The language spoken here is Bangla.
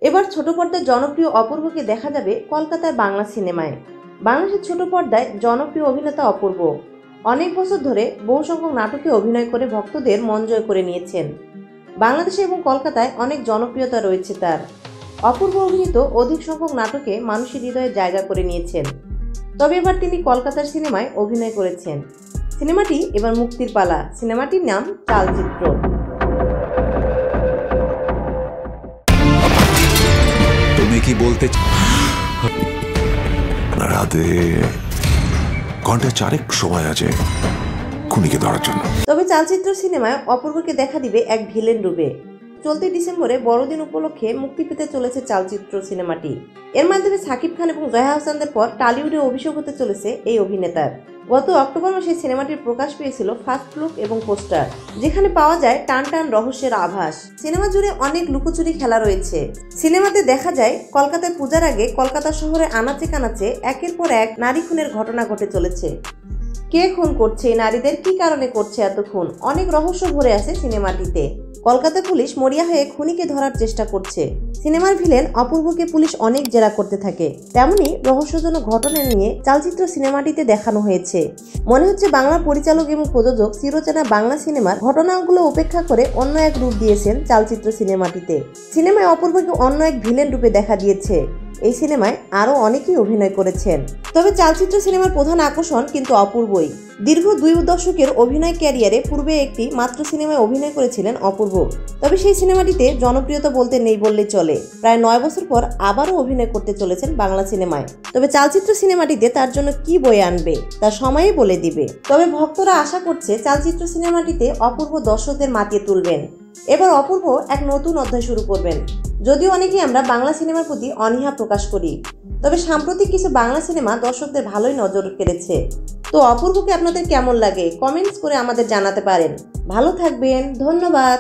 এবার ছোট পর্দায় জনপ্রিয় অপূর্বকে দেখা যাবে কলকাতার বাংলা সিনেমায়। বাংলাদেশের ছোট পর্দায় জনপ্রিয় অভিনেতা অপূর্ব অনেক বছর ধরে বহু সংখ্যক নাটকে অভিনয় করে ভক্তদের মন জয় করে নিয়েছেন। বাংলাদেশে এবং কলকাতায় অনেক জনপ্রিয়তা রয়েছে তার। অপূর্ব অভিনীত অধিক সংখ্যক নাটকে মানুষের হৃদয়ে জায়গা করে নিয়েছেন। তবে এবার তিনি কলকাতার সিনেমায় অভিনয় করেছেন। সিনেমাটি এবার মুক্তির পালা। সিনেমাটির নাম চালচিত্র। তুমি কি বলতে রাতে ঘন্টা 4 সময় আছে খুনিকে ধরার জন্য। তবে চালচিত্র সিনেমায় অপূর্বকে দেখা দিবে এক ভিলেন রূপে। চলতি ডিসেম্বরে বড়দিন উপলক্ষে মুক্তি পেতে চলেছে চালচিত্র সিনেমাটি। এর মাধ্যমে সাকিব খান এবং জয়া আহসানদের পর টলিউডে অভিষেক হতে চলেছে এই অভিনেতার। গত অক্টোবর মাসে সিনেমাটির প্রকাশ পেয়েছিল ফার্স্ট লুক এবং পোস্টার, যেখানে পাওয়া যায় টান টান রহস্যের আভাস। সিনেমা জুড়ে অনেক লুকোচুরি খেলা রয়েছে। সিনেমাতে দেখা যায় কলকাতায় পূজার আগে কলকাতা শহরে আনাচে কানাচে একের পর এক নারী খুনের ঘটনা ঘটে চলেছে। কে খুন করছে, নারীদের কি কারণে করছে এত খুন, অনেক রহস্য ভরে আছে সিনেমাটিতে। কলকাতা পুলিশ মরিয়া হয়ে খুনিকে ধরার চেষ্টা করছে। সিনেমার ভিলেন অপূর্বকে পুলিশ অনেক জেরা করতে থাকে। তেমনি রহস্যজনক ঘটনা নিয়ে চালচিত্র সিনেমাটিতে দেখানো হয়েছে। মনে হচ্ছে বাংলা পরিচালক এবং প্রযোজক চিরচেনা বাংলা সিনেমার ঘটনাগুলো উপেক্ষা করে অন্য এক রূপ দিয়েছেন চালচিত্র সিনেমাটিতে। সিনেমায় অপূর্বকে অন্য এক ভিলেন রূপে দেখা দিয়েছে। এই সিনেমায় আরও অনেকেই অভিনয় করেছেন। তবে চালচিত্র সিনেমার প্রধান আকর্ষণ কিন্তু অপূর্বই। দীর্ঘ 2 দশকের অভিনয় ক্যারিয়ারে পূর্বে একটি মাত্র সিনেমায় অভিনয় করেছিলেন অপূর্ব। তবে সেই সিনেমাটিতে জনপ্রিয়তা বলতে নেই বললেই চলে। প্রায় 9 বছর পর আবারও অভিনয় করতে চলেছেন বাংলা সিনেমায়। তবে চালচিত্র সিনেমাটিতে তার জন্য কি বয়ে আনবে তা সময়ই বলে দিবে। তবে ভক্তরা আশা করছে চালচিত্র সিনেমাটিতে অপূর্ব দর্শকদের মাতিয়ে তুলবেন। এবার অপূর্ব এক নতুন অধ্যায় শুরু করবেন। যদিও অনেকেই আমরা বাংলা সিনেমার প্রতি অনীহা প্রকাশ করি, তবে সাম্প্রতিক কিছু বাংলা সিনেমা দর্শকদের ভালোই নজর কেড়েছে। তো অপূর্বকে আপনাদের কেমন লাগে কমেন্টস করে আমাদের জানাতে পারেন। ভালো থাকবেন, ধন্যবাদ।